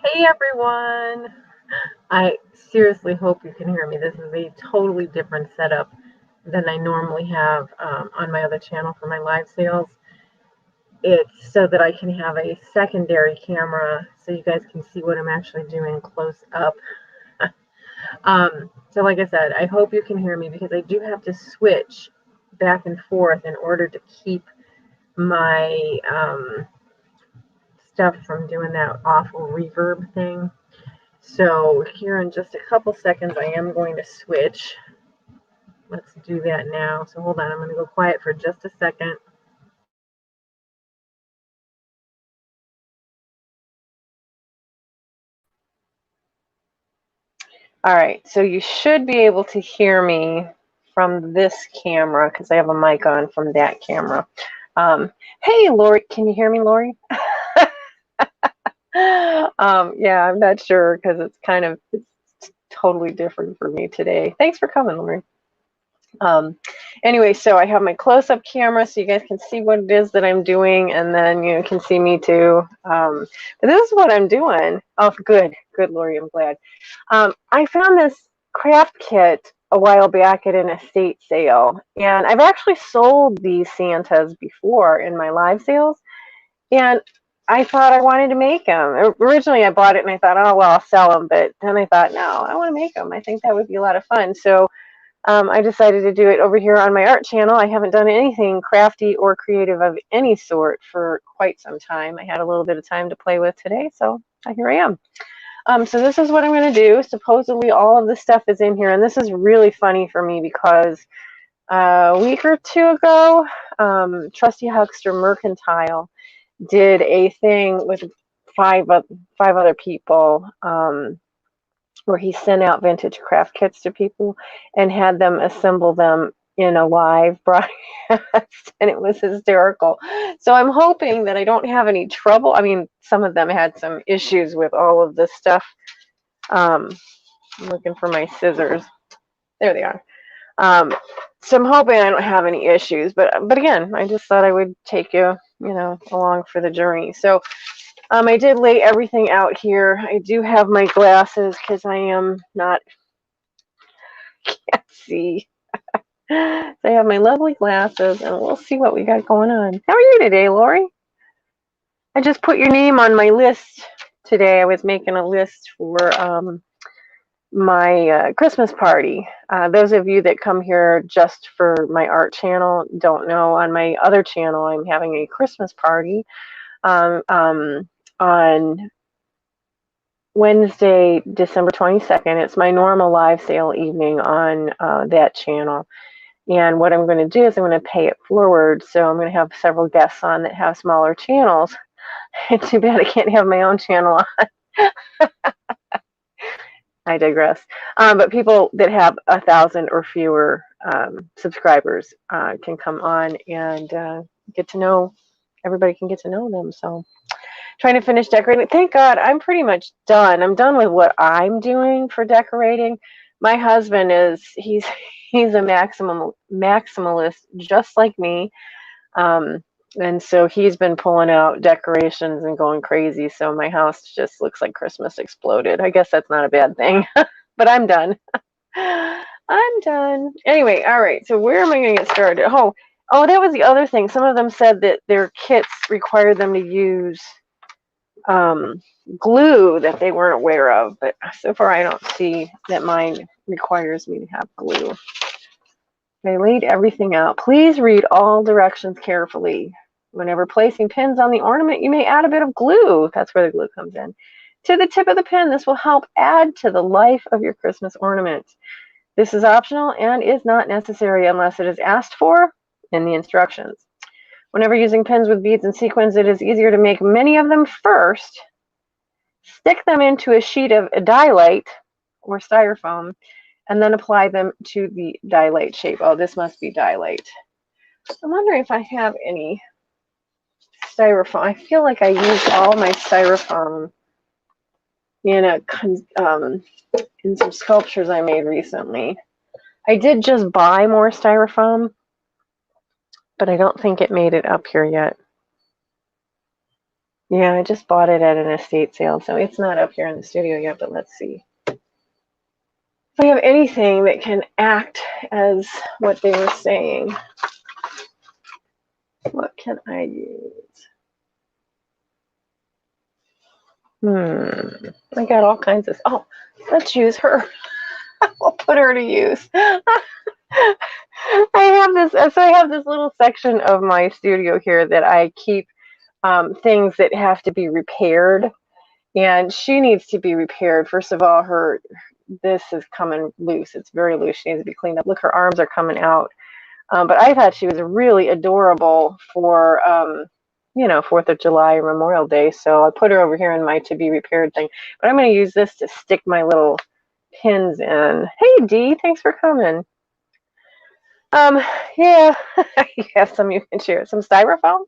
Hey everyone! I seriously hope you can hear me. This is a totally different setup than I normally have on my other channel for my live sales. It's so that I can have a secondary camera so you guys can see what I'm actually doing close up. So like I said, I hope you can hear me because I do have to switch back and forth in order to keep my stuff from doing that awful reverb thing. So here in just a couple seconds, I am going to switch. Let's do that now. So hold on, I'm going to go quiet for just a second. All right, so you should be able to hear me from this camera because I have a mic on from that camera. Hey, Lori, can you hear me, Lori? Yeah, I'm not sure because it's totally different for me today. Thanks for coming, Lori. Anyway, so I have my close-up camera so you guys can see what it is that I'm doing, and then you can see me too. But this is what I'm doing. Oh, good, Lori, I'm glad. I found this craft kit a while back at an estate sale, and I've actually sold these Santas before in my live sales, and I thought I wanted to make them. Originally, I bought it and I thought, oh, well, I'll sell them, but then I thought, no, I want to make them. I think that would be a lot of fun. So I decided to do it over here on my art channel. I haven't done anything crafty or creative of any sort for quite some time. I had a little bit of time to play with today, so here I am. So this is what I'm going to do. Supposedly all of the stuff is in here, and this is really funny for me because a week or two ago, Trusty Huckster Mercantile did a thing with five other people where he sent out vintage craft kits to people and had them assemble them in a live broadcast, and it was hysterical. So I'm hoping that I don't have any trouble. I mean, some of them had some issues with all of this stuff. I'm looking for my scissors. There they are. So I'm hoping I don't have any issues, but again, I just thought I would take you along for the journey. So I did lay everything out here. I do have my glasses because I am not, can't see. So I have my lovely glasses, and we'll see what we got going on. How are you today, Lori? I just put your name on my list today. I was making a list for my Christmas party. Those of you that come here just for my art channel don't know, on my other channel, I'm having a Christmas party on Wednesday, December 22nd. It's my normal live sale evening on that channel. And what I'm going to do is I'm going to pay it forward. So I'm going to have several guests on that have smaller channels. It's too bad I can't have my own channel on. I digress. But people that have 1,000 or fewer subscribers can come on and get to know, everybody can get to know them. So trying to finish decorating. Thank God I'm pretty much done. I'm done with what I'm doing for decorating. My husband he's a maximalist just like me. And so he's been pulling out decorations and going crazy. So my house just looks like Christmas exploded. I guess that's not a bad thing, but I'm done. I'm done. Anyway, all right. So where am I going to get started? Oh, that was the other thing. Some of them said that their kits required them to use glue that they weren't aware of. But so far, I don't see that mine requires me to have glue. I laid everything out. Please read all directions carefully. Whenever placing pins on the ornament, you may add a bit of glue. That's where the glue comes in. To the tip of the pin, this will help add to the life of your Christmas ornament. This is optional and is not necessary unless it is asked for in the instructions. Whenever using pins with beads and sequins, it is easier to make many of them first. Stick them into a sheet of dialite or styrofoam, and then apply them to the dialite shape. Oh, this must be dialite. I'm wondering if I have any styrofoam. I feel like I used all my styrofoam in some sculptures I made recently. I did just buy more styrofoam, but I don't think it made it up here yet. Yeah, I just bought it at an estate sale, so it's not up here in the studio yet, but let's see. If I have anything that can act as what they were saying. What can I use? I got all kinds of, oh, let's use her. We'll put her to use. I have this little section of my studio here that I keep things that have to be repaired, and she needs to be repaired. First of all, this is coming loose. It's very loose. She needs to be cleaned up. Look, her arms are coming out. But I thought she was really adorable for, 4th of July or Memorial Day. So I put her over here in my to be repaired thing. But I'm going to use this to stick my little pins in. Hey, Dee, thanks for coming. Yeah, you have some you can share. Some styrofoam?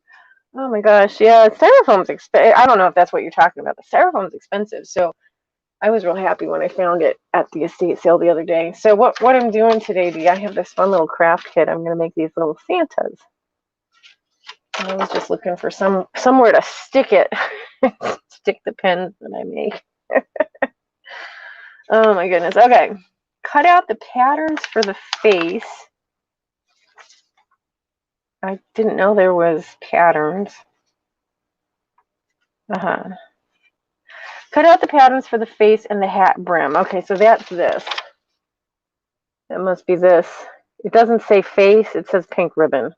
Oh my gosh, yeah, styrofoam's expensive. I don't know if that's what you're talking about. The styrofoam's expensive, so I was real happy when I found it at the estate sale the other day. So what I'm doing today, Dee, I have this fun little craft kit. I'm going to make these little Santas. I was just looking for somewhere to stick it. Stick the pins that I make. Oh my goodness. Okay. Cut out the patterns for the face. I didn't know there was patterns. Cut out the patterns for the face and the hat brim. Okay, so that's this. That must be this. It doesn't say face, it says pink ribbon.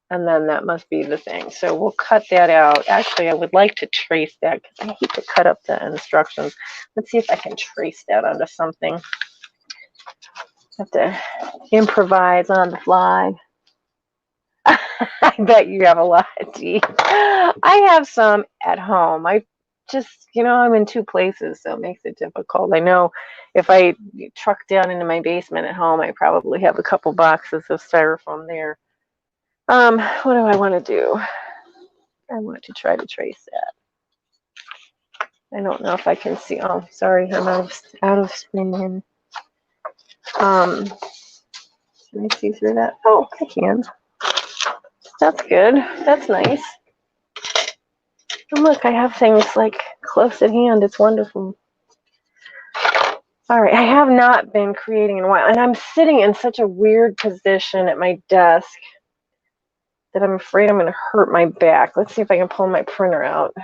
And then that must be the thing. So we'll cut that out. Actually, I would like to trace that because I hate to cut up the instructions. Let's see if I can trace that onto something. Have to improvise on the fly. I bet you have a lot, Dee. I have some at home. I just, I'm in two places, so it makes it difficult. I know if I truck down into my basement at home, I probably have a couple boxes of styrofoam there. What do I want to do? I want to try to trace that. I don't know if I can see. Oh, sorry, I'm out of screen. Can I see through that? Oh, I can. That's good. That's nice. And look, I have things like close at hand. It's wonderful. All right, I have not been creating in a while, and I'm sitting in such a weird position at my desk that I'm afraid I'm going to hurt my back. Let's see if I can pull my printer out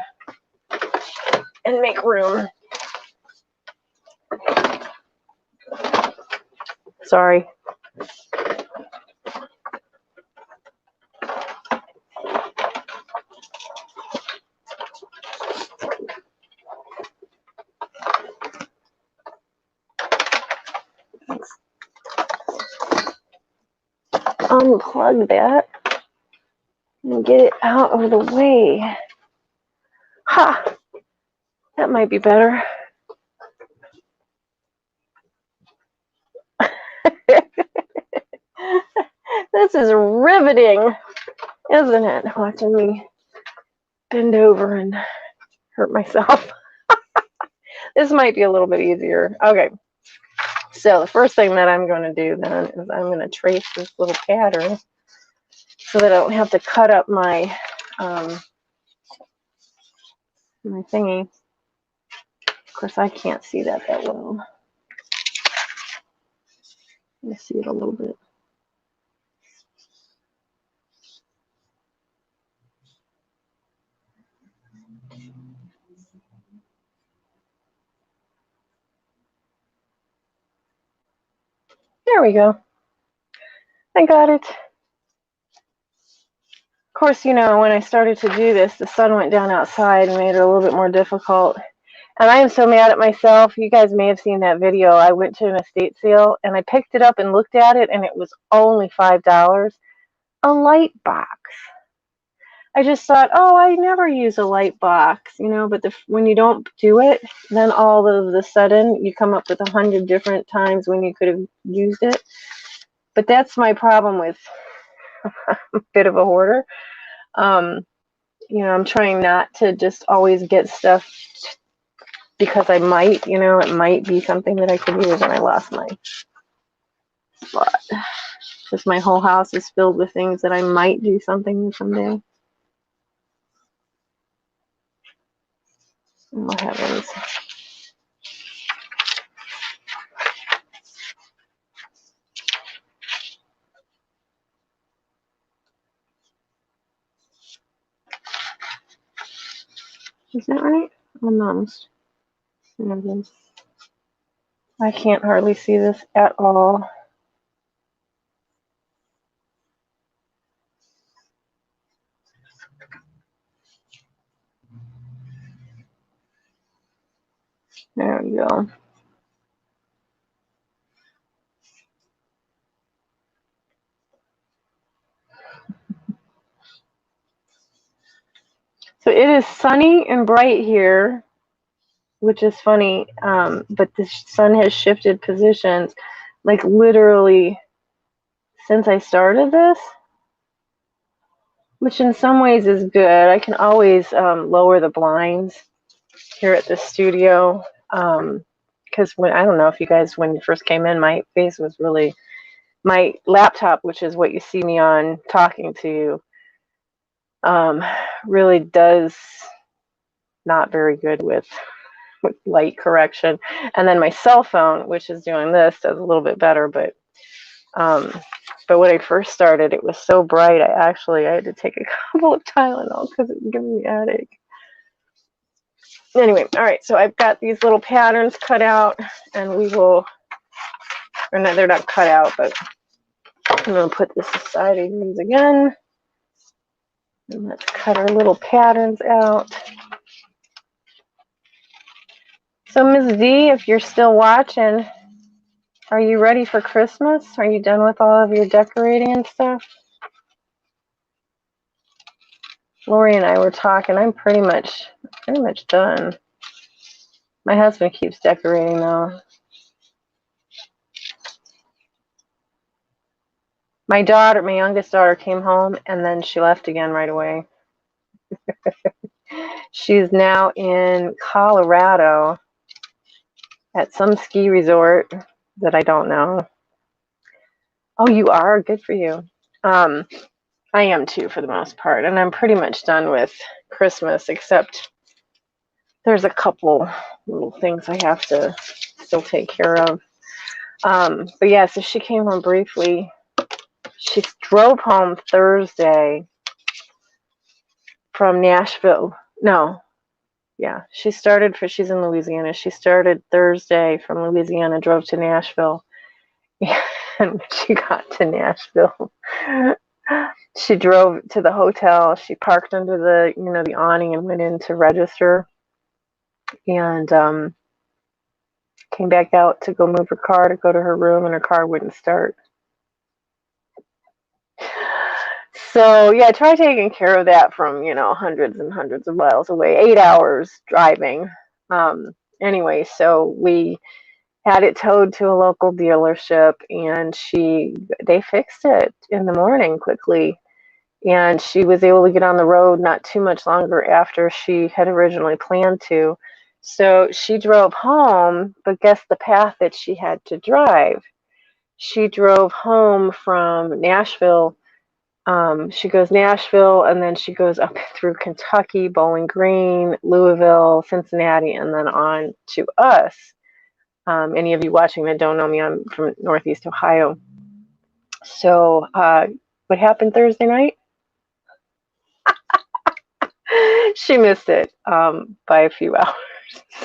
and make room. Sorry. Unplug that and get it out of the way. Ha! That might be better. This is riveting, isn't it? Watching me bend over and hurt myself. This might be a little bit easier. Okay. So the first thing that I'm going to do then is I'm going to trace this little pattern so that I don't have to cut up my my thingy. Of course, I can't see that well. Let me see it a little bit. There we go. I got it. Of course, when I started to do this, the sun went down outside and made it a little bit more difficult. And I am so mad at myself. You guys may have seen that video. I went to an estate sale and I picked it up and looked at it, and it was only $5. A light box. I just thought, oh, I never use a light box, but when you don't do it, then all of a sudden you come up with 100 different times when you could have used it. But that's my problem with a bit of a hoarder. I'm trying not to just always get stuff because I might, it might be something that I could use, and I lost my spot. Just my whole house is filled with things that I might do something with someday. Oh my heavens. Is that right? Almost. I can't hardly see this at all. There we go. So it is sunny and bright here, which is funny, but the sun has shifted positions, like literally since I started this, which in some ways is good. I can always lower the blinds here at the studio, because when I don't know if you guys, when you first came in, my face was really, my laptop, which is what you see me on talking to you, really does not very good with light correction. And then my cell phone, which is doing this, does a little bit better. But when I first started, it was so bright. I had to take a couple of Tylenol because it was giving me a headache. Anyway, all right. So I've got these little patterns cut out, and we will. Or no, they're not cut out, but I'm going to put this aside again. And let's cut our little patterns out. So Ms. D, if you're still watching, are you ready for Christmas? Are you done with all of your decorating and stuff? Lori and I were talking. I'm pretty much done. My husband keeps decorating though. My youngest daughter came home and then she left again right away. She's now in Colorado at some ski resort that I don't know. Oh, you are? Good for you. I am too, for the most part. And I'm pretty much done with Christmas, except there's a couple little things I have to still take care of. But yeah, so she came home briefly. She drove home Thursday from Nashville. No, yeah, she's in Louisiana. She started Thursday from Louisiana, drove to Nashville. And when she got to Nashville, she drove to the hotel. She parked under the awning and went in to register. And came back out to go move her car to go to her room, and her car wouldn't start. So yeah, try taking care of that from hundreds and hundreds of miles away, 8 hours driving. Anyway, so we had it towed to a local dealership, and they fixed it in the morning quickly, and she was able to get on the road not too much longer after she had originally planned to. So she drove home, but guess the path that she had to drive. She drove home from Nashville. She goes Nashville, and then she goes up through Kentucky, Bowling Green, Louisville, Cincinnati, and then on to us. Any of you watching that don't know me, I'm from Northeast Ohio. So what happened Thursday night? She missed it by a few hours.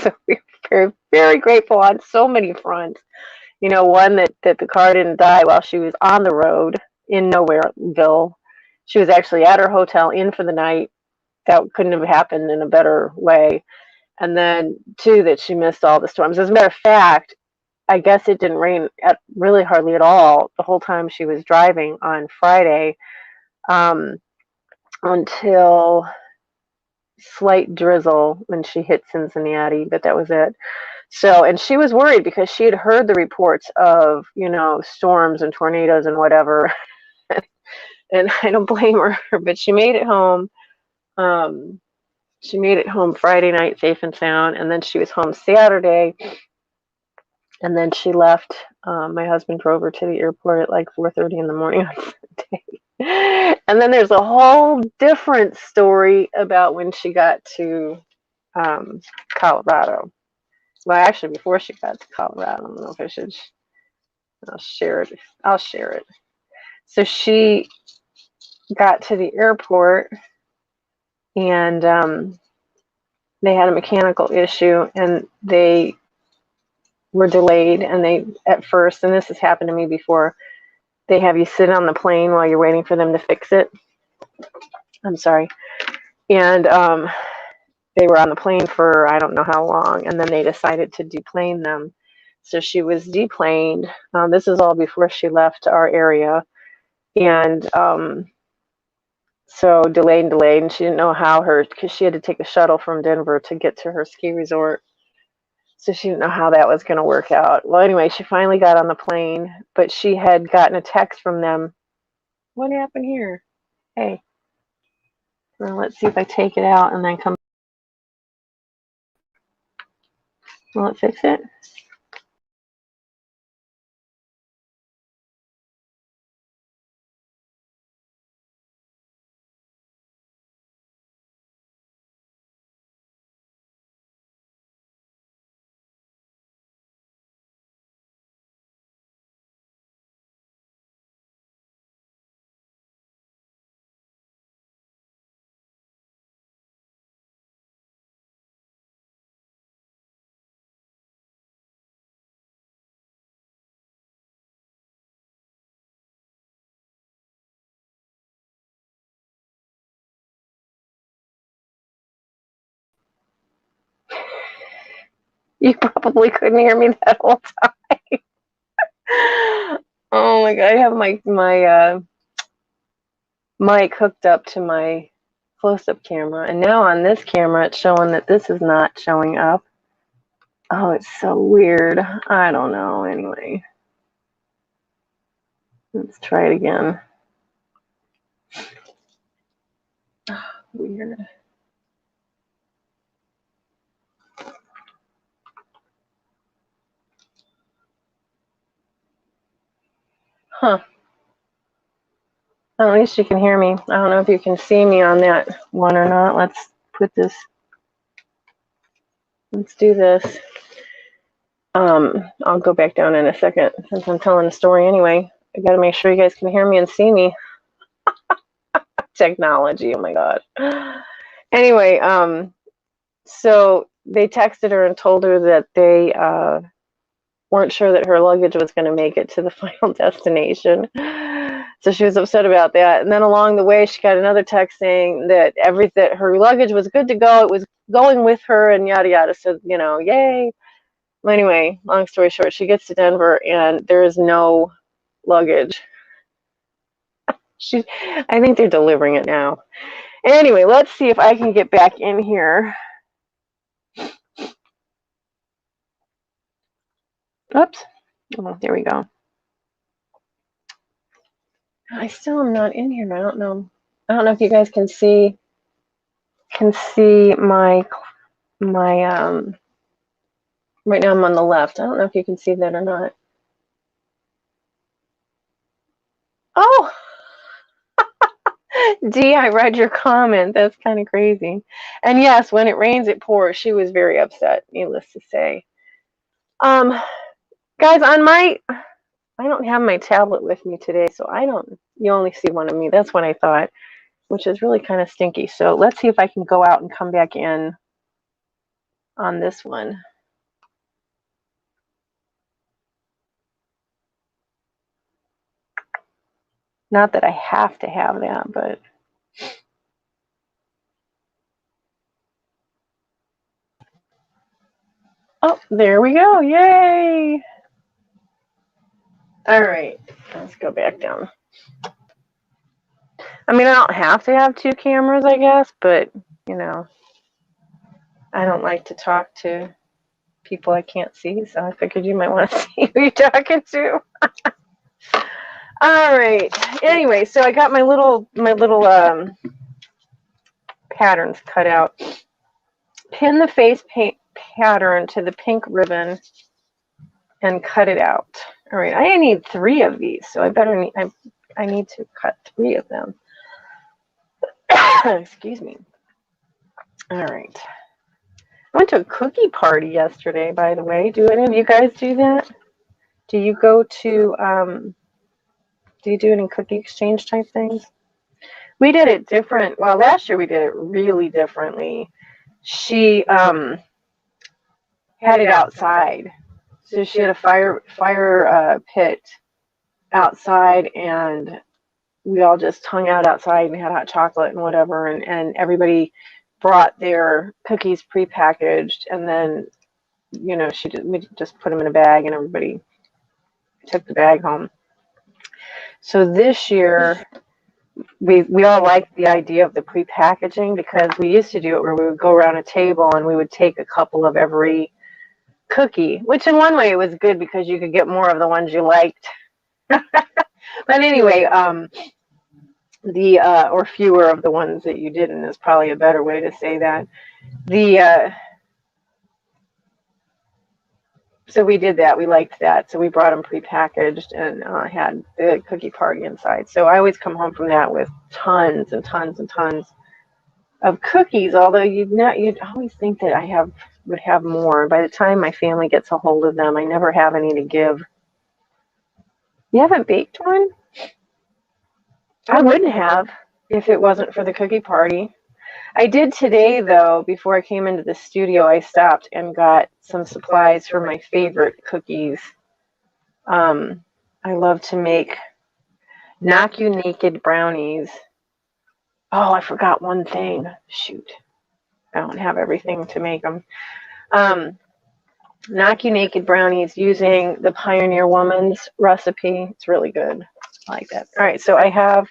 So we're very, very grateful on so many fronts. One, that the car didn't die while she was on the road in Nowhereville. She was actually at her hotel in for the night. That couldn't have happened in a better way. And then, two, that she missed all the storms. As a matter of fact, I guess it didn't rain really hardly at all the whole time she was driving on Friday, until slight drizzle when she hit Cincinnati, but that was it. So, and she was worried because she had heard the reports of, storms and tornadoes and whatever. And I don't blame her, but she made it home. She made it home Friday night safe and sound, and then she was home Saturday. And then she left. My husband drove her to the airport at like 4:30 in the morning on Sunday. And then there's a whole different story about when she got to Colorado. Well, actually, before she got to Colorado, I don't know if I should. I'll share it. I'll share it. So she got to the airport, and they had a mechanical issue, and they were delayed. And they, at first, and this has happened to me before, they have you sit on the plane while you're waiting for them to fix it. I'm sorry. And they were on the plane for I don't know how long, and then they decided to deplane them. So she was deplaned. This is all before she left our area. And so delayed, and she didn't know how because she had to take a shuttle from Denver to get to her ski resort. So she didn't know how that was going to work out. Well, anyway, she finally got on the plane, but she had gotten a text from them. What happened here? Hey, well, let's see if I take it out and then come. Will it fix it? You probably couldn't hear me that whole time. Oh my god, I have my mic hooked up to my close-up camera, and now on this camera it's showing that this is not showing up. Oh, it's so weird. I don't know. Anyway, let's try it again. Weird. Huh. At least you can hear me. I don't know if you can see me on that one or not. Let's do this. I'll go back down in a second since I'm telling a story anyway. I got to make sure you guys can hear me and see me. Technology, oh my god. Anyway, so they texted her and told her that they weren't sure that her luggage was going to make it to the final destination. So she was upset about that. And then along the way, she got another text saying that her luggage was good to go. It was going with her and yada yada. So, you know, yay. Well, anyway, long story short, she gets to Denver and there is no luggage. I think they're delivering it now. Anyway, let's see if I can get back in here. Oops. Oh, there we go. I still am not in here. I don't know if you guys can see my right now I'm on the left. I don't know if you can see that or not. Oh, Dee, I read your comment. That's kind of crazy. And yes, when it rains, it pours. She was very upset, needless to say. Guys, I don't have my tablet with me today, so you only see one of me. That's what I thought, which is really kind of stinky. So let's see if I can go out and come back in on this one. Not that I have to have that, but oh, there we go. Yay! All right, let's go back down. I mean, I don't have to have two cameras, I guess, but, you know, I don't like to talk to people I can't see, so I figured you might want to see who you're talking to. All right. Anyway, so I got my little patterns cut out. Pin the face paint pattern to the pink ribbon and cut it out. All right, I need 3 of these, so I need to cut 3 of them. Excuse me. All right. I went to a cookie party yesterday, by the way. Do any of you guys do that? Do you go to, do you do any cookie exchange type things? We did it different. Well, last year we did it really differently. She had it outside. So she had a fire pit outside, and we all just hung out outside and had hot chocolate and whatever, and everybody brought their cookies prepackaged, and then, you know, we just put them in a bag, and everybody took the bag home. So this year, we all liked the idea of the prepackaging, because we used to do it where we would go around a table and we would take a couple of every cookie, which in one way it was good because you could get more of the ones you liked. But anyway, or fewer of the ones that you didn't is probably a better way to say that. So we did that. We liked that. So we brought them prepackaged and had the cookie party inside. So I always come home from that with tons and tons and tons of cookies. Although you'd always think that I would have more. By the time my family gets a hold of them, I never have any to give. You haven't baked one? I wouldn't have if it wasn't for the cookie party. I did today, though. Before I came into the studio, I stopped and got some supplies for my favorite cookies. I love to make Knock You Naked brownies. Oh, I forgot one thing. Shoot. I don't have everything to make them. Knock You Naked brownies using the Pioneer Woman's recipe. It's really good. I like that. All right, so I have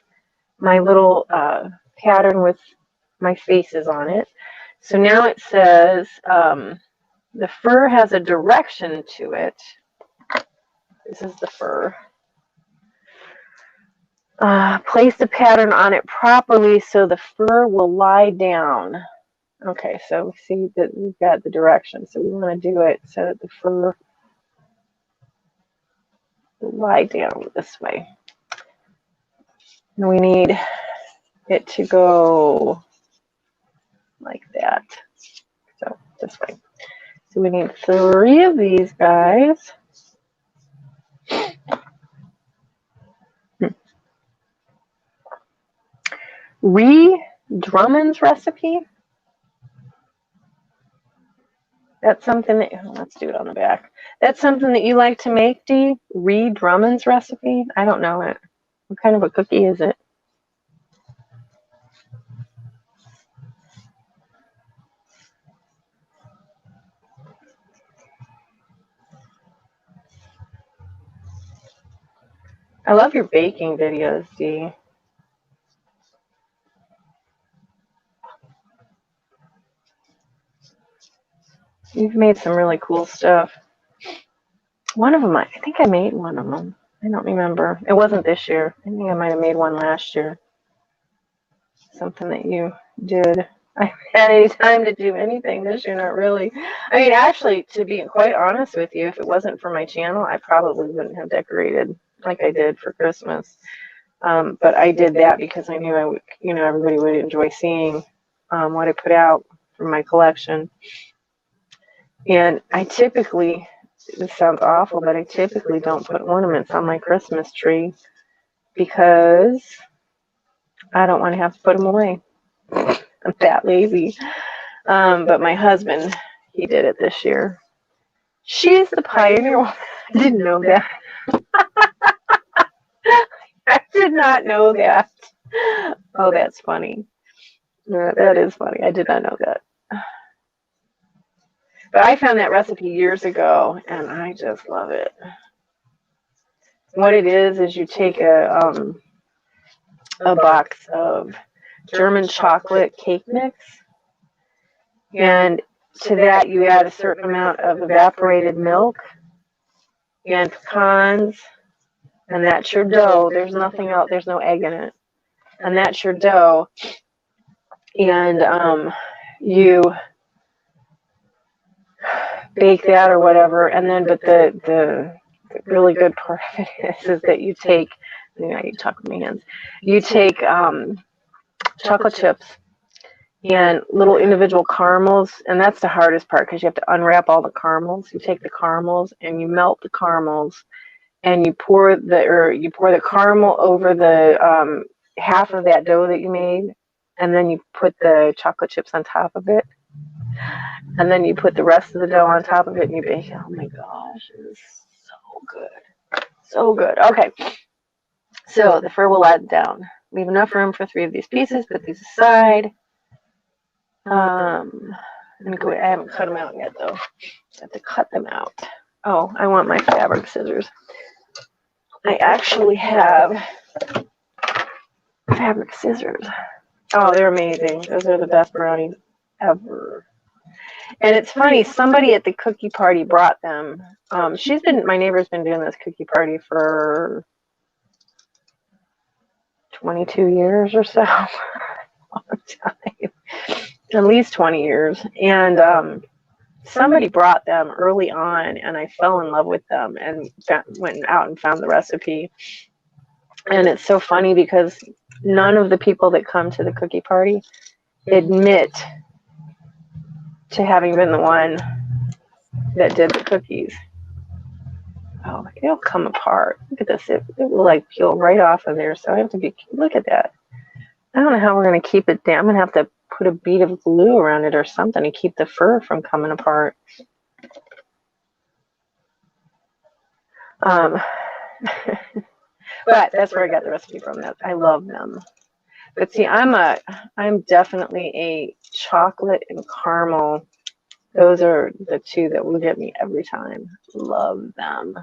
my little pattern with my faces on it. So now it says the fur has a direction to it. This is the fur. Place the pattern on it properly so the fur will lie down. Okay, so we see that we've got the direction. So we want to do it so that the fur will lie down this way. And we need it to go like that. So this way. So we need 3 of these guys. Drummond's recipe. That's something that, let's do it on the back. That's something that you like to make, Dee? Drummond's recipe? I don't know it. What kind of a cookie is it? I love your baking videos, Dee. You've made some really cool stuff. One of them, I think I made one of them. I don't remember. It wasn't this year. I think I might have made one last year. Something that you did. I haven't had any time to do anything this year, not really. I mean, actually, to be quite honest with you, if it wasn't for my channel, I probably wouldn't have decorated like I did for Christmas. But I did that because I knew everybody would enjoy seeing what I put out from my collection. And I typically, this sounds awful, but I typically don't put ornaments on my Christmas tree because I don't want to have to put them away. I'm that lazy. But my husband, he did it this year. She's the pioneer. I didn't know that. I did not know that. Oh, that's funny. That is funny. I did not know that. But I found that recipe years ago, and I just love it. What it is you take a box of German chocolate cake mix, and to that you add a certain amount of evaporated milk and pecans, and that's your dough. There's nothing else. There's no egg in it, and that's your dough. And you bake that or whatever, and then but the really good part of it is that you take, I eat chocolate with my hands. You take chocolate chips, and little individual caramels, and that's the hardest part because you have to unwrap all the caramels. You take the caramels and you melt the caramels, and you pour the caramel over the half of that dough that you made, and then you put the chocolate chips on top of it, and then you put the rest of the dough on top of it, and you bake it. Oh my gosh, it is so good, so good. Okay, so the fur will add down. Leave enough room for 3 of these pieces. Put these aside. I haven't cut them out yet, though. I have to cut them out. Oh, I want my fabric scissors. I actually have fabric scissors. Oh, they're amazing. Those are the best brownies ever. And it's funny, somebody at the cookie party brought them. My neighbor's been doing this cookie party for 22 years or so. Long time. At least 20 years. And somebody brought them early on, and I fell in love with them and went out and found the recipe. And it's so funny because none of the people that come to the cookie party admit to having been the one that did the cookies. Oh, it'll come apart. Look at this. It will like peel right off of there. So I have to look at that. I don't know how we're going to keep it down. I'm going to have to put a bead of glue around it or something to keep the fur from coming apart. But that's where I got the recipe from. I love them. But see, I'm definitely a chocolate and caramel. Those are the two that will get me every time. Love them.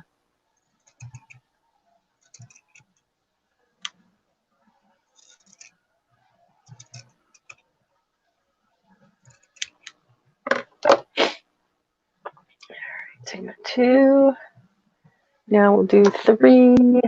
Take 2. Now we'll do 3.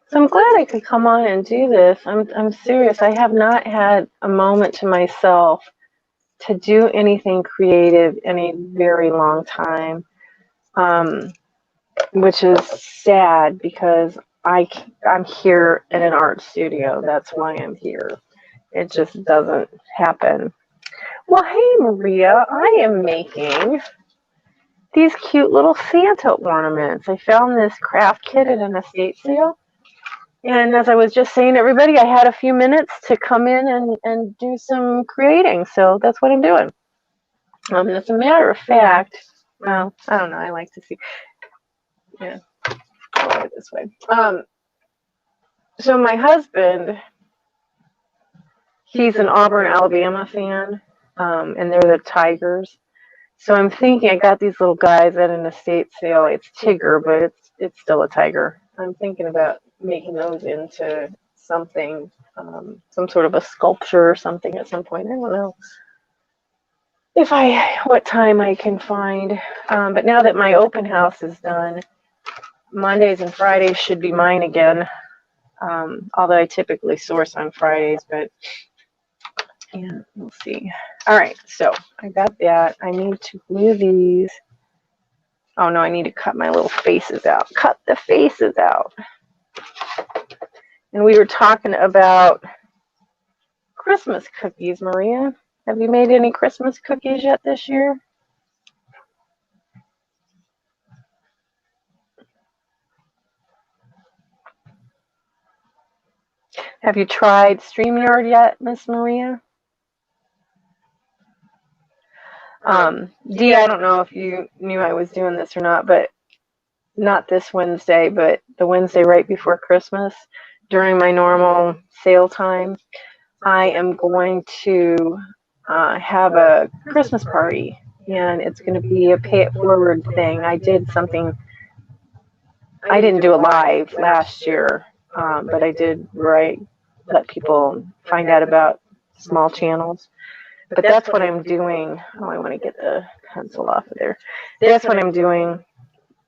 So I'm glad I could come on and do this. I'm serious. I have not had a moment to myself to do anything creative in a very long time, which is sad because I'm here in an art studio. That's why I'm here. It just doesn't happen. Well, hey, Maria, I am making these cute little Santa ornaments. I found this craft kit at an estate sale. And as I was just saying to everybody, I had a few minutes to come in and do some creating. So that's what I'm doing. As a matter of fact, well, I don't know. I like to see. Yeah, I'll do it this way. So my husband, he's an Auburn, Alabama fan, and they're the Tigers. So I'm thinking I got these little guys at an estate sale. It's Tigger, but it's still a tiger. I'm thinking about making those into something, some sort of a sculpture or something at some point. I don't know what time I can find. But now that my open house is done, Mondays and Fridays should be mine again. Although I typically source on Fridays, but yeah, we'll see. All right, so I got that. I need to glue these. Oh no, I need to cut my little faces out. Cut the faces out. And we were talking about Christmas cookies, Maria. Have you made any Christmas cookies yet this year? Have you tried StreamYard yet, Miss Maria? Dee, I don't know if you knew I was doing this or not, but not this Wednesday, but the Wednesday right before Christmas, during my normal sale time, I am going to have a Christmas party, and it's going to be a pay it forward thing. I did something, I didn't do it live last year, but I did where I let people find out about small channels. But that's what I'm doing. Oh, I want to get the pencil off of there. That's what I'm doing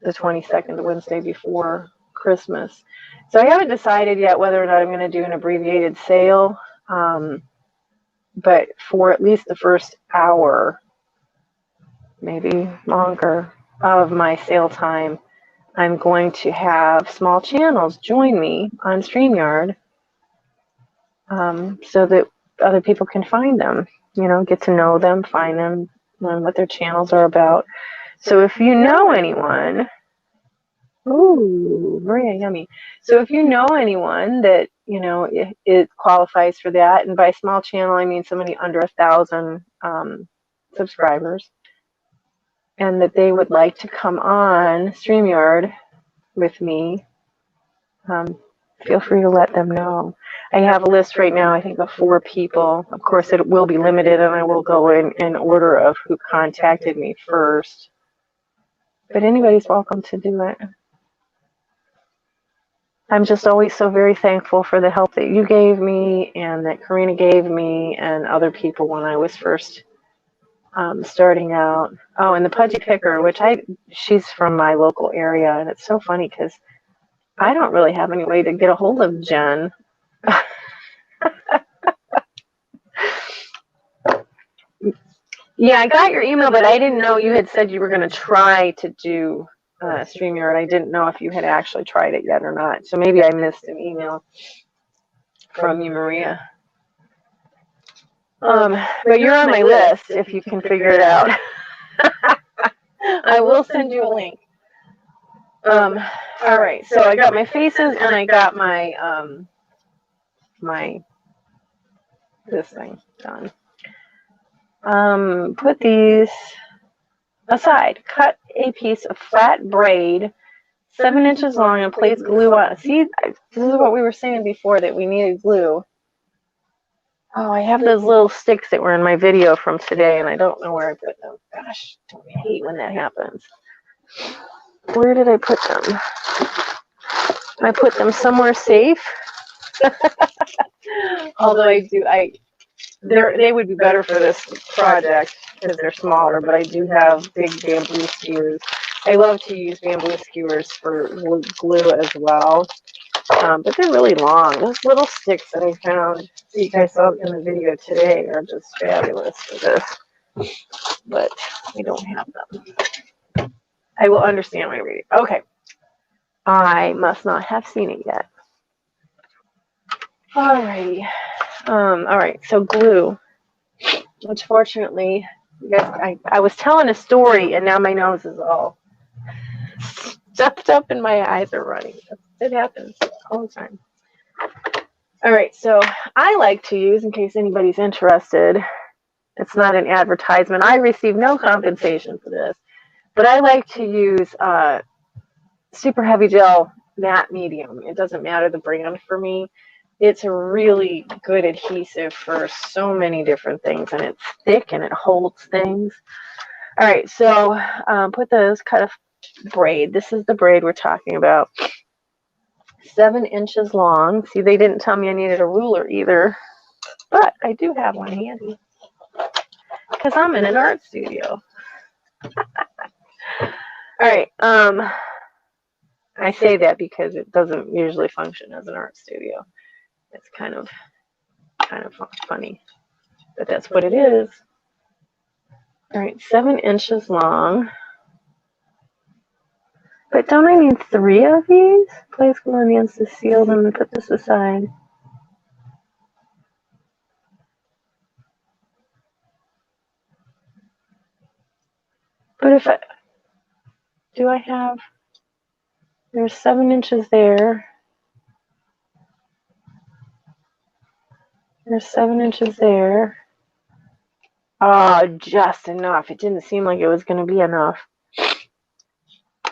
the 22nd, the Wednesday before Christmas. So I haven't decided yet whether or not I'm going to do an abbreviated sale. but for at least the first hour, maybe longer, of my sale time, I'm going to have small channels join me on StreamYard, so that other people can find them, get to know them, find them, learn what their channels are about. So if you know anyone, ooh, very yummy. So if you know anyone that, it qualifies for that, and by small channel, I mean somebody under 1,000 subscribers, and that they would like to come on StreamYard with me, feel free to let them know. I have a list right now, I think, of 4 people. Of course, it will be limited, and I will go in order of who contacted me first. But anybody's welcome to do it. I'm just always so very thankful for the help that you gave me and that Karina gave me and other people when I was first starting out. Oh, and the Pudgy Picker, she's from my local area, and it's so funny because I don't really have any way to get a hold of Jen. Yeah, I got your email, but I didn't know you had said you were going to try to do StreamYard. I didn't know if you had actually tried it yet or not. So maybe I missed an email from you, Maria. But you're on my list if you can figure it out. I will send you a link. All right, so I got my faces and I got my this thing done. Put these aside. Cut a piece of flat braid 7 inches long and place glue on. See, this is what we were saying before, that we needed glue. Oh, I have those little sticks that were in my video from today, and I don't know where I put them. Gosh, I hate when that happens. Where did I put them? I put them somewhere safe. Although they would be better for this project because they're smaller, but I do have big bamboo skewers. I love to use bamboo skewers for glue as well, but they're really long. Those little sticks that I found that you guys saw in the video today are just fabulous for this, but I don't have them. I will understand when I read it. Okay. I must not have seen it yet. Alrighty. All right, so glue, which fortunately, you guys, I was telling a story and now my nose is all stuffed up and my eyes are running. It happens all the time. All right, so I like to use, in case anybody's interested, it's not an advertisement. I receive no compensation for this, but I like to use super heavy gel matte medium. It doesn't matter the brand for me. It's a really good adhesive for so many different things, and it's thick and it holds things. All right, so put those, cut a braid. This is the braid we're talking about. 7 inches long. See, they didn't tell me I needed a ruler either, but I do have one handy because I'm in an art studio. All right, I say that because it doesn't usually function as an art studio. It's kind of funny, but that's what it is. All right, 7 inches long. But don't I need 3 of these? Place glue on the ends to seal them and put this aside. But if I, do I have, there's 7 inches there. There's 7 inches there. Oh, just enough. It didn't seem like it was going to be enough.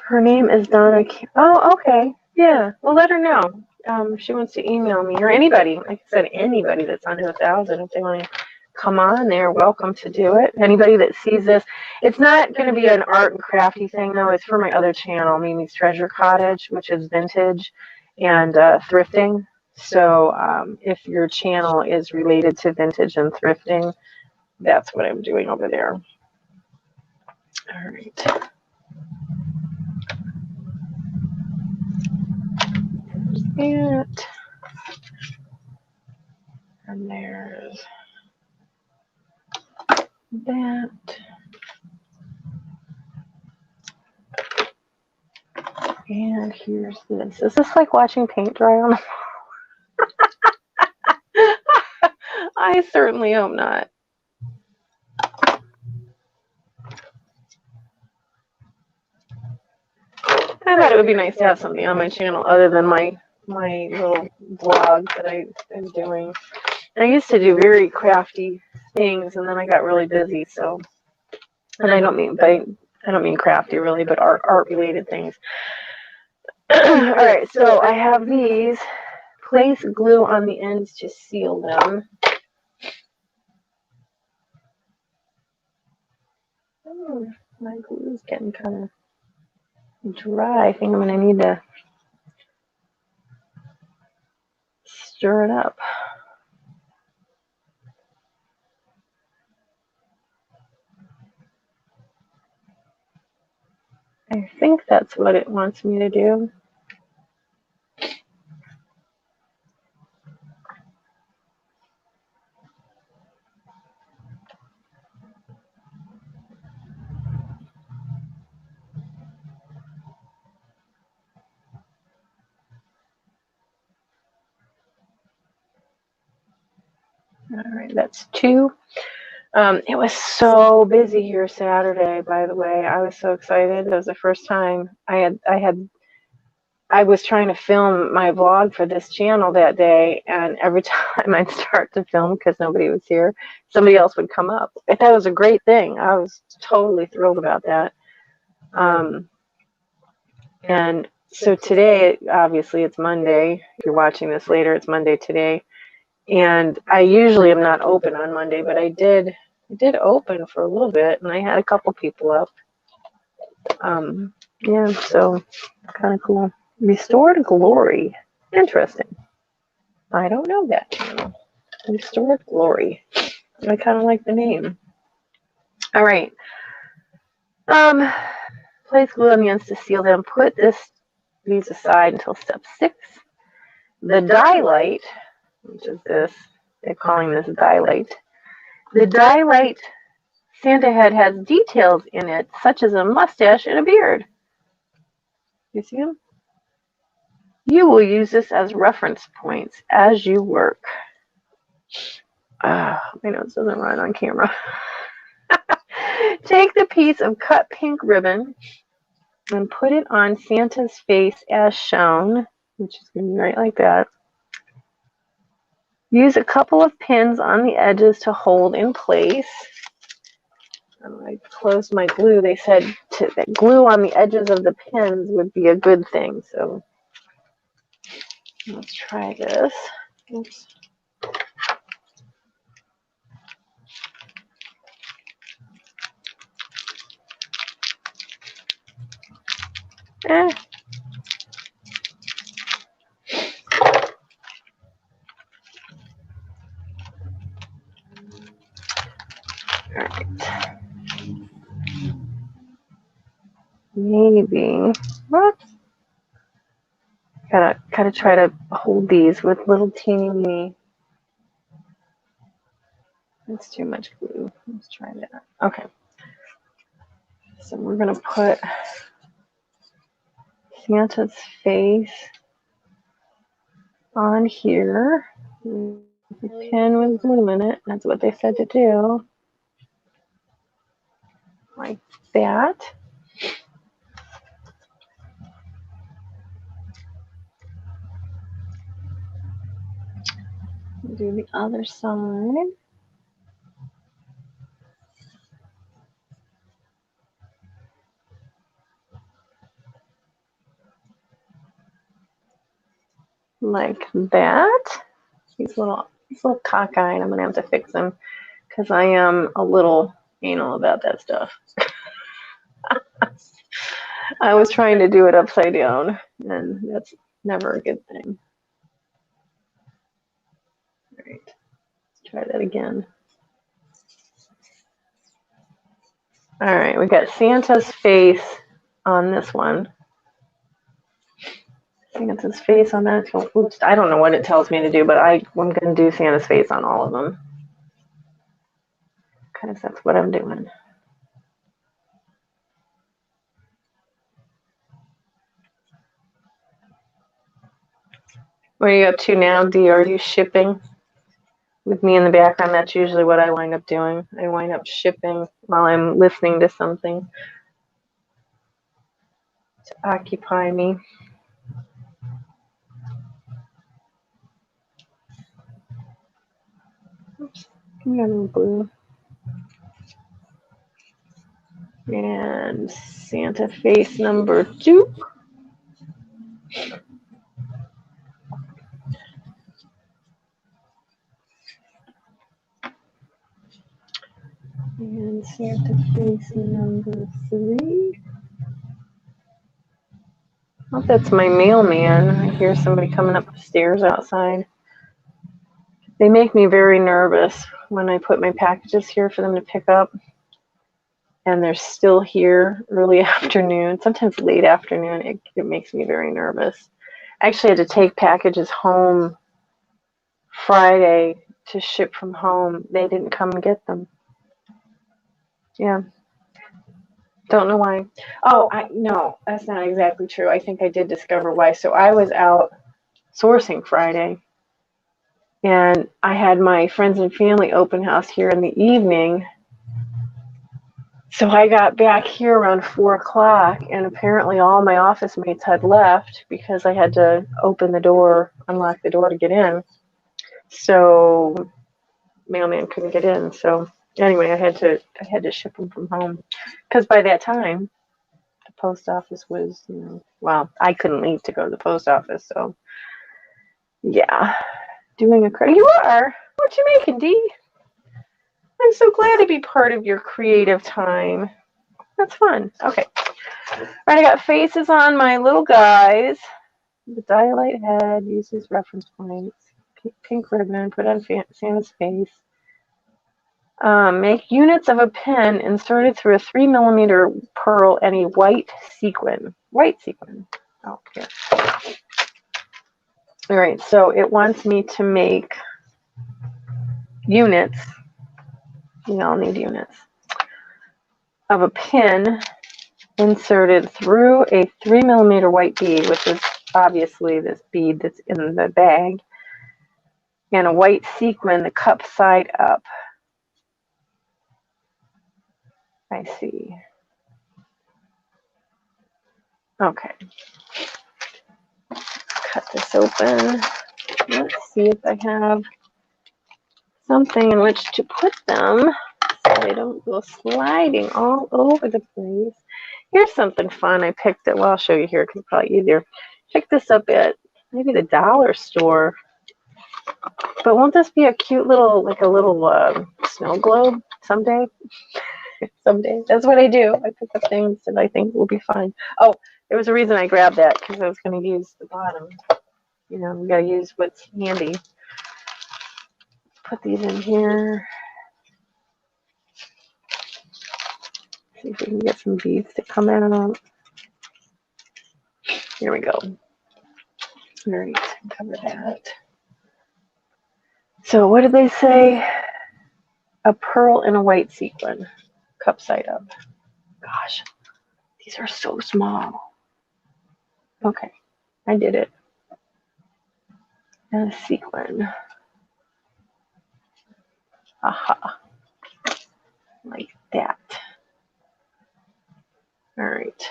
Her name is Donna. Oh, okay. Yeah. Well, let her know. If she wants to email me, or anybody. Like I said, anybody that's under 1,000, if they want to come on, they're welcome to do it. Anybody that sees this, it's not going to be an art and crafty thing, though. It's for my other channel, Mimi's Treasure Cottage, which is vintage and thrifting. So if your channel is related to vintage and thrifting, that's what I'm doing over there. All right. It. And there's that. And here's this. Is this like watching paint dry on the I certainly hope not. I thought it would be nice to have something on my channel other than my little vlog that I'm doing. I used to do very crafty things, and then I got really busy. So, and I don't mean crafty really, but art related things. All right, so I have these. Place glue on the ends to seal them. Oh, my glue is getting kind of dry. I think I'm going to need to stir it up. I think that's what it wants me to do. All right, that's 2. It was so busy here Saturday, by the way. I was so excited. It was the first time I was trying to film my vlog for this channel that day, and every time I'd start to film because nobody was here, somebody else would come up. I thought it was a great thing. I was totally thrilled about that. And so today, obviously, it's Monday. If you're watching this later, it's Monday today. And I usually am not open on Monday, but I did open for a little bit, and I had a couple people up. Yeah, so kind of cool. Restored Glory. Interesting. I don't know that channel. Restored Glory. I kind of like the name. All right. Place glue on the ends to seal them. Put these aside until step 6. The dye light, which is this, they're calling this dye light. The dye light Santa head has details in it, such as a mustache and a beard. You see them? You will use this as reference points as you work. My nose doesn't run on camera. Take the piece of cut pink ribbon and put it on Santa's face as shown, which is going to be right like that. Use a couple of pins on the edges to hold in place. When I closed my glue, they said that glue on the edges of the pins would be a good thing. So let's try this. Oops. All right. Maybe. What? Gotta try to hold these with little teeny weeny. That's too much glue. Let's try that. Okay. So we're gonna put Santa's face on here. The pin with glue in it. That's what they said to do. Like that. Do the other side. Like that. He's a little cockeyed. I'm gonna have to fix him because I am a little anal about that stuff. I was trying to do it upside down, and that's never a good thing. All right, let's try that again. All right, we got Santa's face on this one. Santa's face on that. Oops, I don't know what it tells me to do, but I'm going to do Santa's face on all of them. because that's what I'm doing. What are you up to now, Dee? Are you shipping? With me in the background, that's usually what I wind up doing. I wind up shipping while I'm listening to something to occupy me. Oops, I'm getting blue. And Santa face number 2. And Santa face number 3. Oh, that's my mailman. I hear somebody coming up the stairs outside. They make me very nervous when I put my packages here for them to pick up. And they're still here early afternoon, sometimes late afternoon. It makes me very nervous. I actually had to take packages home Friday to ship from home. They didn't come and get them. Yeah. Don't know why. Oh, no, that's not exactly true. I think I did discover why. So I was out sourcing Friday, and I had my friends and family open house here in the evening. So I got back here around 4 o'clock, and apparently all my office mates had left because I had to open the door, unlock the door to get in. So mailman couldn't get in. So anyway, I had to ship them from home because by that time the post office was, well, I couldn't leave to go to the post office. So yeah, doing a credit. You are. What you making, Dee? I'm so glad to be part of your creative time. That's fun. Okay. All right, I got faces on my little guys. The dialite head uses reference points. Pink ribbon, put on Santa's face. Make units of a pin inserted through a 3mm pearl and a white sequin. White sequin. Oh, here. All right, so it wants me to make units. We all need units. Of a pin inserted through a 3mm white bead, which is obviously this bead that's in the bag, and a white sequin, the cup side up. I see. Okay. Cut this open. Let's see if I have something in which to put them so they don't go sliding all over the place. Here's something fun. I picked it. Well, I'll show you here because it's probably easier. Picked this up at maybe the dollar store. But won't this be a cute little, like a little snow globe someday? Someday. That's what I do. I pick up things that I think will be fun. Oh, there was a reason I grabbed that because I was going to use the bottom. You know, we got to use what's handy. Put these in here. See if we can get some beads to come out. Here we go. All right, cover that. So what did they say? A pearl and a white sequin. Cup side up. Gosh, these are so small. Okay, I did it. And a sequin. Aha. Like that. All right.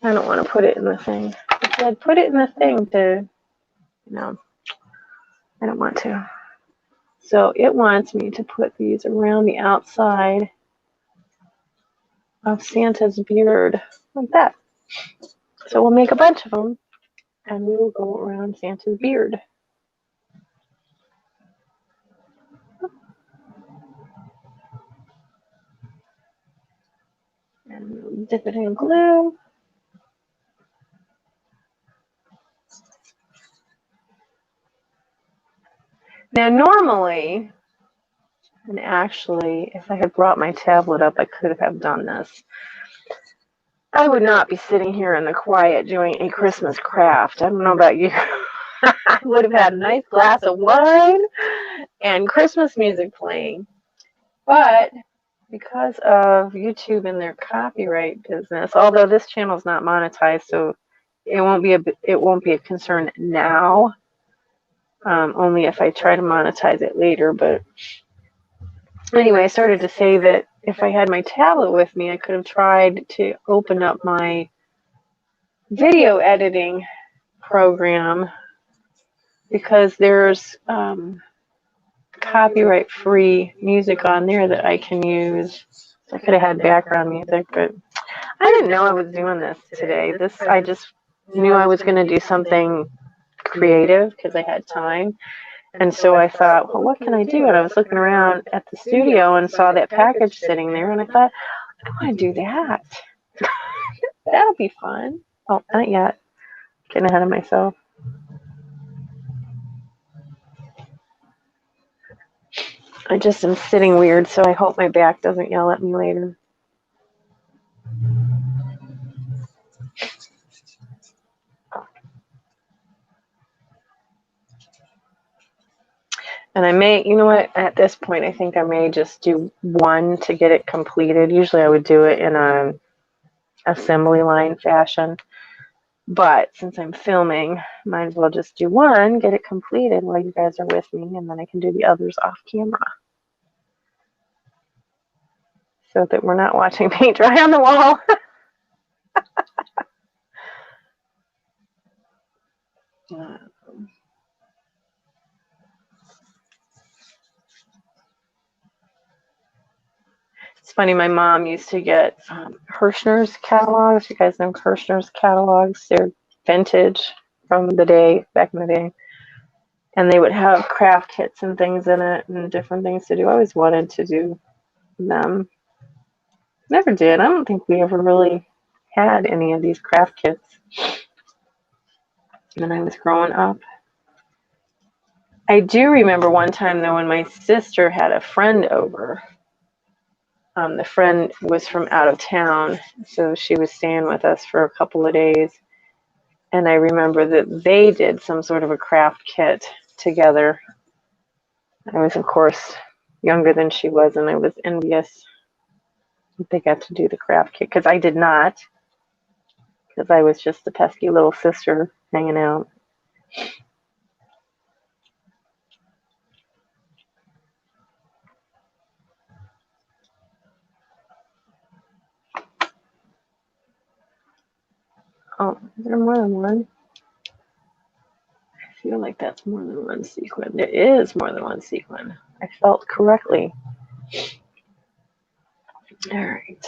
I don't want to put it in the thing. If I'd put it in the thing to, I don't want to. So it wants me to put these around the outside of Santa's beard, like that. So we'll make a bunch of them, and we will go around Santa's beard. And we'll dip it in glue. Now normally, and actually, if I had brought my tablet up, I could have done this. I would not be sitting here in the quiet doing a Christmas craft. I don't know about you. I would have had a nice glass of wine and Christmas music playing. But because of YouTube and their copyright business, although this channel is not monetized, so it won't be a concern now. Only if I try to monetize it later. But anyway, I started to say that if I had my tablet with me, I could have tried to open up my video editing program, because there's copyright-free music on there that I can use. I could have had background music, but I didn't know I was doing this today. I just knew I was going to do something creative because I had time. And so I thought, well, what can I do? And I was looking around at the studio and saw that package sitting there, and I thought, I want to do that. That'll be fun. Oh, not yet. Getting ahead of myself. I just am sitting weird, so I hope my back doesn't yell at me later. And I may, you know what, at this point, I think I may just do one to get it completed. Usually I would do it in a assembly line fashion. But since I'm filming, might as well just do one, get it completed while you guys are with me, and then I can do the others off camera. So that we're not watching paint dry on the wall. It's funny, my mom used to get Hirschner's catalogs. You guys know Hirschner's catalogs? They're vintage from the day, back in the day. And they would have craft kits and things in it and different things to do. I always wanted to do them. Never did. I don't think we ever really had any of these craft kits when I was growing up. I do remember one time, though, when my sister had a friend over. The friend was from out of town, so she was staying with us for a couple of days. And I remember that they did some sort of a craft kit together. I was, of course, younger than she was, and I was envious that they got to do the craft kit, because I did not, because I was just a pesky little sister hanging out. Oh, is there more than one? I feel like that's more than one sequin. There is more than one sequin. I felt correctly. All right.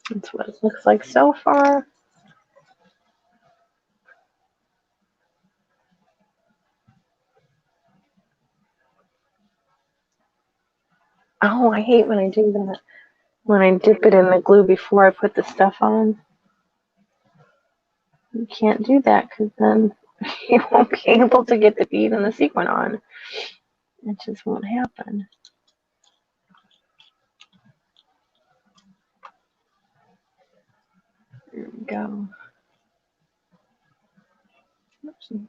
That's what it looks like so far. Oh, I hate when I do that. When I dip it in the glue before I put the stuff on. You can't do that, because then you won't be able to get the bead and the sequin on. It just won't happen. There we go. Oopsie.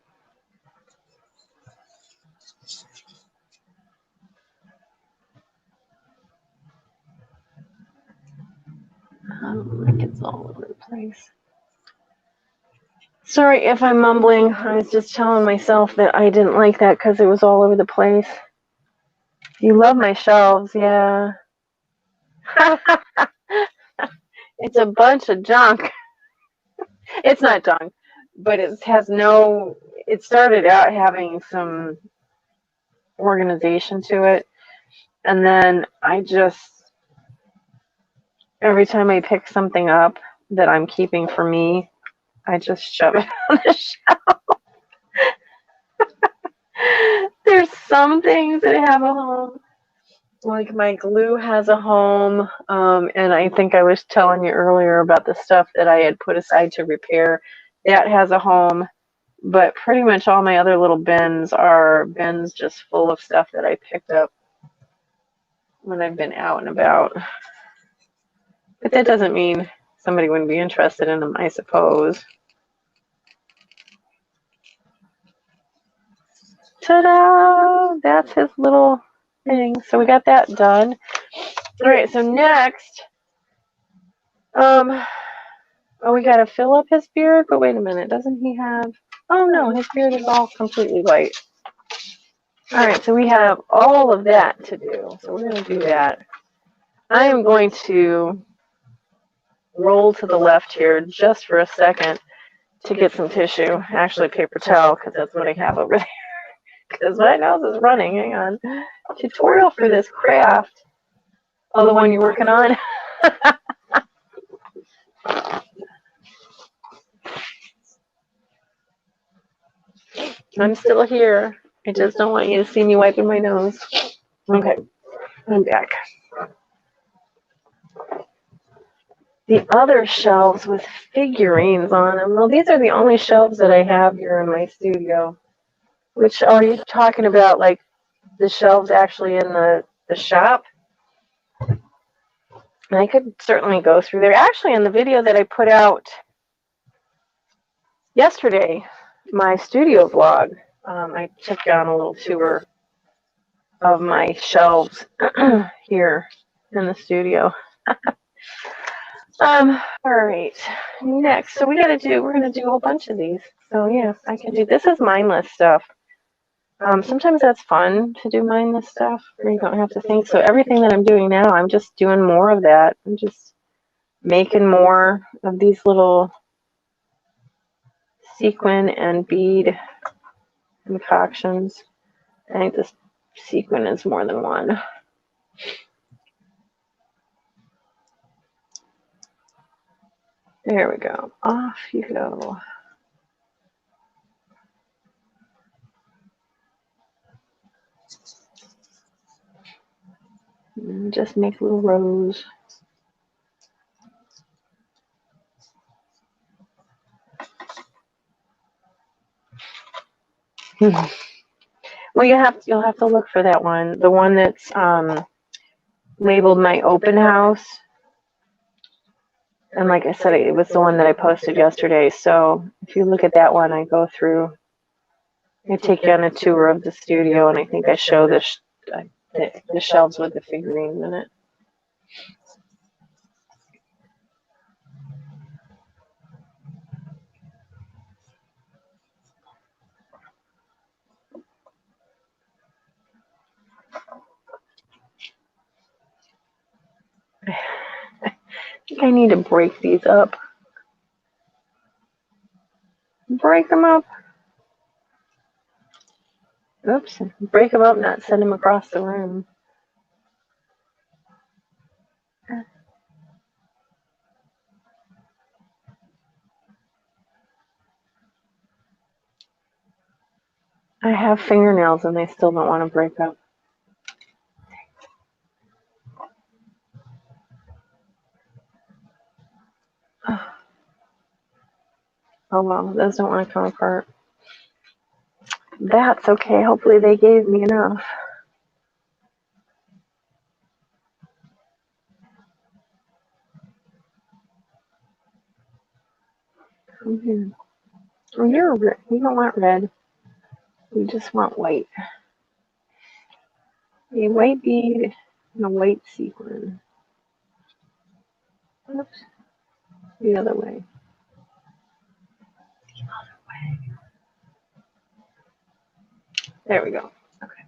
Like it's all over the place. Sorry if I'm mumbling. I was just telling myself that I didn't like that because it was all over the place. You love my shelves, yeah. It's a bunch of junk. It's not junk, but it has no, it started out having some organization to it. And then I just, every time I pick something up that I'm keeping for me, I just shove it on the shelf. There's some things that have a home. Like my glue has a home, and I think I was telling you earlier about the stuff that I had put aside to repair. That has a home, but pretty much all my other little bins are bins just full of stuff that I picked up when I've been out and about. But that doesn't mean somebody wouldn't be interested in them, I suppose. Ta-da! That's his little thing. So we got that done. All right, so next, oh, we got to fill up his beard, but wait a minute, doesn't he have, oh no, his beard is all completely white. All right, so we have all of that to do, so we're going to do that. I am going to roll to the left here just for a second to get some tissue, actually paper towel, because that's what I have over there. Because my nose is running. Hang on. Tutorial for this craft. Oh, the one you're working on? I'm still here. I just don't want you to see me wiping my nose. Okay, I'm back. The other shelves with figurines on them. Well, these are the only shelves that I have here in my studio. Which are you talking about, like the shelves actually in the shop? And I could certainly go through there. Actually, in the video that I put out yesterday, my studio vlog, I took down a little tour of my shelves here in the studio. All right, next, so we're going to do a whole bunch of these. So yeah, I can do, this is mindless stuff. Sometimes that's fun to do mindless stuff where you don't have to think. So everything that I'm doing now, I'm just doing more of that. I'm just making more of these little sequin and bead concoctions. I think this sequin is more than one. There we go. Off you go. And just make little rows. Well, you'll have to look for that one. The one that's labeled my open house. And like I said, it was the one that I posted yesterday. So if you look at that one, I go through, I take you on a tour of the studio, and I think I show the shelves with the figurines in it. I think I need to break these up. Break them up. Oops. Break them up, not send them across the room. I have fingernails and they still don't want to break up. Oh well, those don't want to come apart. That's okay. Hopefully they gave me enough. Come here. Oh, you don't want red. You just want white. A white bead and a white sequin. Oops. The other way. The other way. There we go. Okay.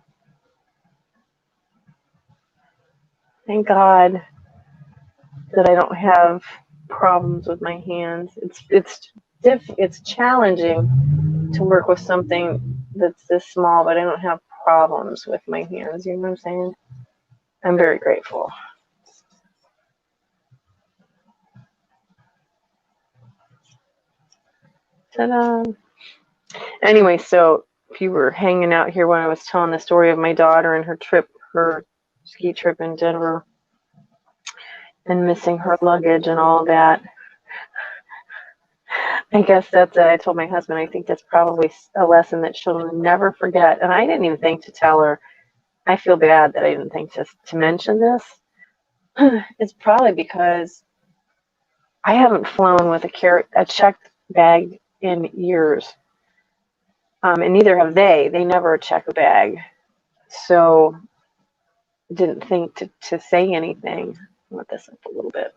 Thank God that I don't have problems with my hands. It's challenging to work with something that's this small, but I don't have problems with my hands. You know what I'm saying? I'm very grateful. Ta-da! Anyway, so if you were hanging out here when I was telling the story of my daughter and her ski trip in Denver, and missing her luggage and all that, I guess I told my husband, I think that's probably a lesson that she'll never forget. And I didn't even think to tell her. I feel bad that I didn't think to mention this. It's probably because I haven't flown with a checked bag in years, and neither have they. They never check a bag, so didn't think to say anything. I'll let this up a little bit.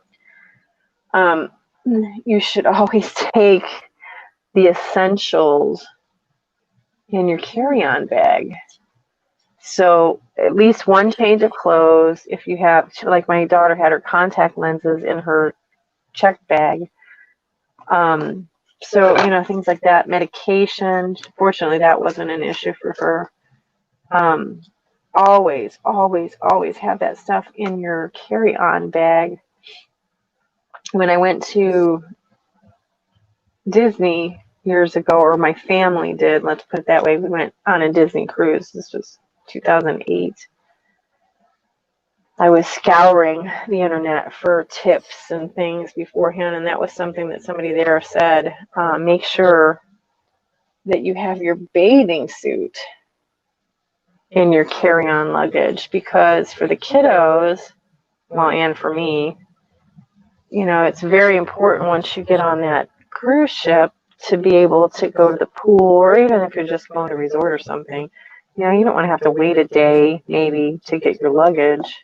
You should always take the essentials in your carry-on bag. So at least one change of clothes. If you have, like my daughter had her contact lenses in her checked bag. So, things like that. Medication. Fortunately, that wasn't an issue for her. Always, always, always have that stuff in your carry-on bag. When I went to Disney years ago, or my family did, let's put it that way, we went on a Disney cruise. This was 2008. I was scouring the internet for tips and things beforehand, and that was something that somebody there said, make sure that you have your bathing suit in your carry-on luggage, because for the kiddos, well, and for me, it's very important once you get on that cruise ship to be able to go to the pool, or even if you're just going to a resort or something, you don't want to have to wait a day maybe to get your luggage.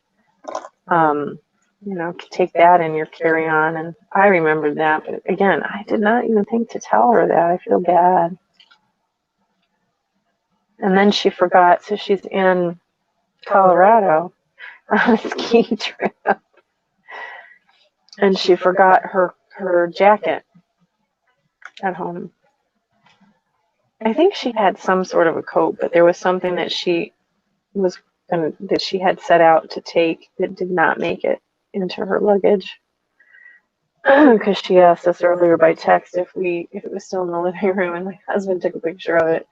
Take that in your carry-on. And I remembered that, but again, I did not even think to tell her that. I feel bad. And then she forgot, so she's in Colorado on a ski trip, and she forgot her jacket at home. I think she had some sort of a coat, but there was something that she had set out to take that did not make it into her luggage. Because she asked us earlier by text if it was still in the living room, and my husband took a picture of it.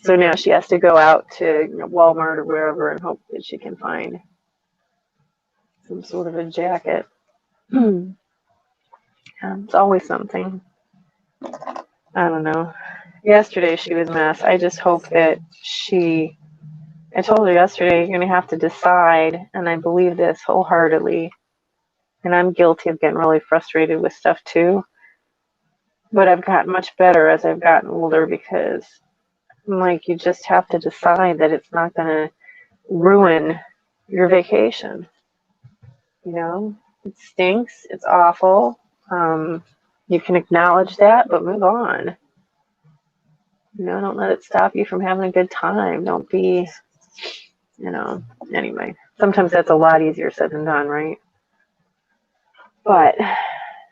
So now she has to go out to Walmart or wherever and hope that she can find some sort of a jacket. It's always something. I don't know. Yesterday she was a mess. I just hope that I told her yesterday, you're going to have to decide, and I believe this wholeheartedly, and I'm guilty of getting really frustrated with stuff too, but I've gotten much better as I've gotten older, because you just have to decide that it's not going to ruin your vacation. It stinks. It's awful. You can acknowledge that, but move on. Don't let it stop you from having a good time. Don't be, anyway. Sometimes that's a lot easier said than done, right? But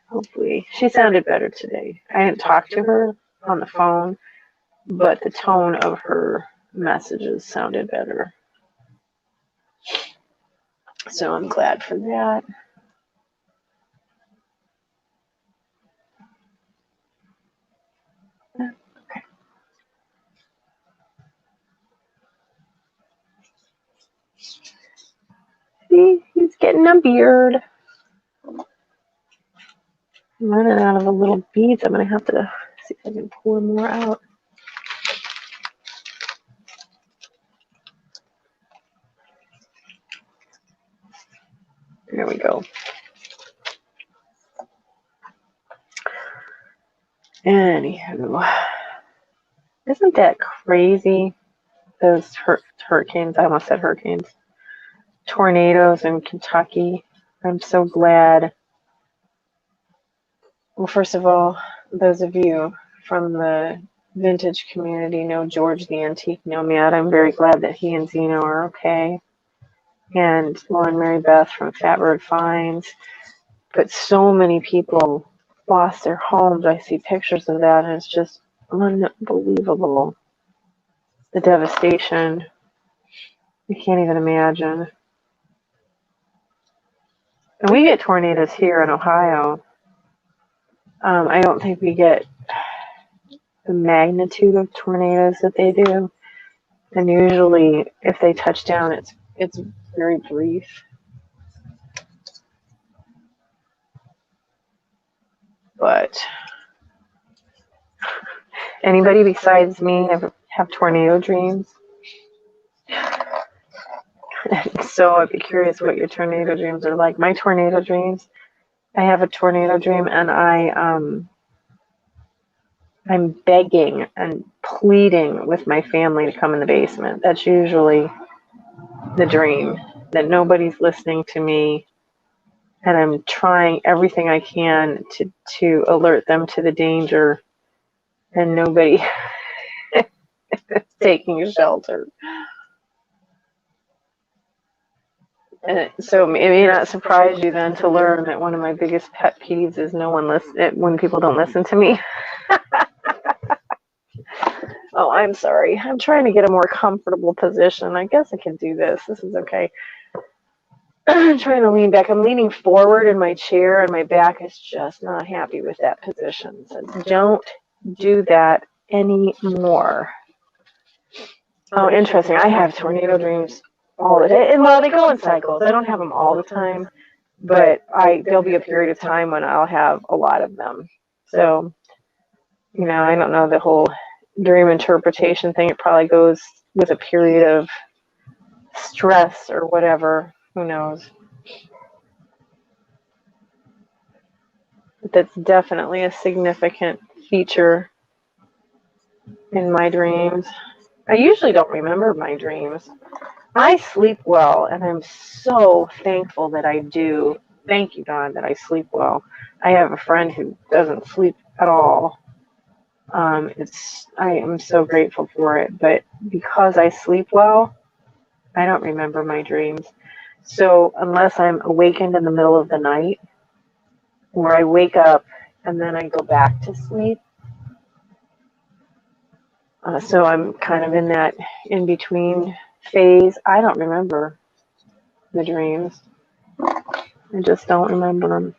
hopefully, she sounded better today. I didn't talk to her on the phone, but the tone of her messages sounded better. So I'm glad for that. Okay. See, he's getting a beard. I'm running out of the little beads. I'm going to have to see if I can pour more out. There we go. Anywho, isn't that crazy? Those hurricanes, I almost said hurricanes, tornadoes in Kentucky. I'm so glad. Well, first of all, those of you from the vintage community know George the Antique Nomad. I'm very glad that he and Zeno are okay. And Lauren Mary Beth from Fatbird Finds. But so many people lost their homes. I see pictures of that, and it's just unbelievable. The devastation. You can't even imagine. And we get tornadoes here in Ohio. I don't think we get the magnitude of tornadoes that they do. And usually, if they touch down, it's very brief. But anybody besides me have tornado dreams? So I'd be curious what your tornado dreams are like. My tornado dreams, I have a tornado dream, and I'm begging and pleading with my family to come in the basement. That's usually the dream, that nobody's listening to me, and I'm trying everything I can to alert them to the danger, and nobody is taking shelter. And so it may not surprise you then to learn that one of my biggest pet peeves is when people don't listen to me. Oh, I'm sorry. I'm trying to get a more comfortable position. I guess I can do this. This is okay. I'm trying to lean back. I'm leaning forward in my chair, and my back is just not happy with that position. So don't do that anymore. Oh, interesting. I have tornado dreams all the time. And well, they go in cycles. I don't have them all the time, but there'll be a period of time when I'll have a lot of them. So, I don't know the whole dream interpretation thing. It probably goes with a period of stress or whatever. Who knows? But that's definitely a significant feature in my dreams. I usually don't remember my dreams. I sleep well, and I'm so thankful that I do. Thank you, Don, that I sleep well. I have a friend who doesn't sleep at all. I am so grateful for it, but because I sleep well, I don't remember my dreams. So unless I'm awakened in the middle of the night, or I wake up and then I go back to sleep, so I'm kind of in that in-between phase, I don't remember the dreams. I just don't remember them.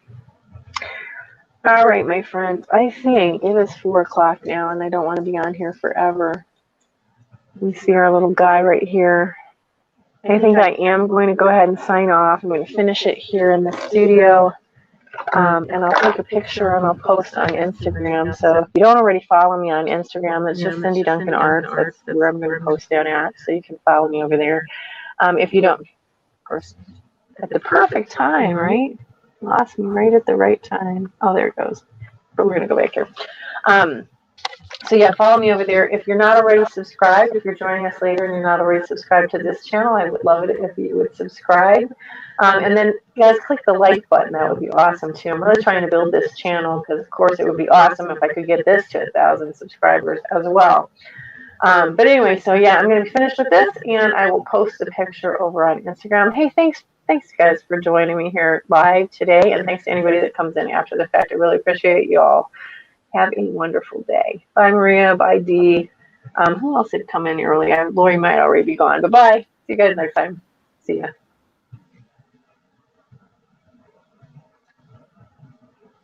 All right, my friends, I think it is 4 o'clock now, and I don't want to be on here forever. We see our little guy right here. I think I am going to go ahead and sign off. I'm going to finish it here in the studio, and I'll take a picture and I'll post on Instagram. So if you don't already follow me on Instagram, it's just Cindy Duncan Arts. That's where I'm going to post down at, so you can follow me over there. If you don't, of course, at the perfect time, right? Lost me right at the right time. Oh, there it goes. But we're going to go back here. So yeah, follow me over there. If you're not already subscribed, if you're joining us later and you're not already subscribed to this channel, I would love it if you would subscribe. And then, guys, click the like button. That would be awesome, too. I'm really trying to build this channel because, of course, it would be awesome if I could get this to 1,000 subscribers as well. But anyway, so yeah, I'm going to finish with this, and I will post a picture over on Instagram. Hey, thanks guys for joining me here live today, and thanks to anybody that comes in after the fact. I really appreciate you all. Have a wonderful day. Bye, Maria. Bye, Dee. Who else did come in early? Lori might already be gone. But bye. See you guys next time. See ya.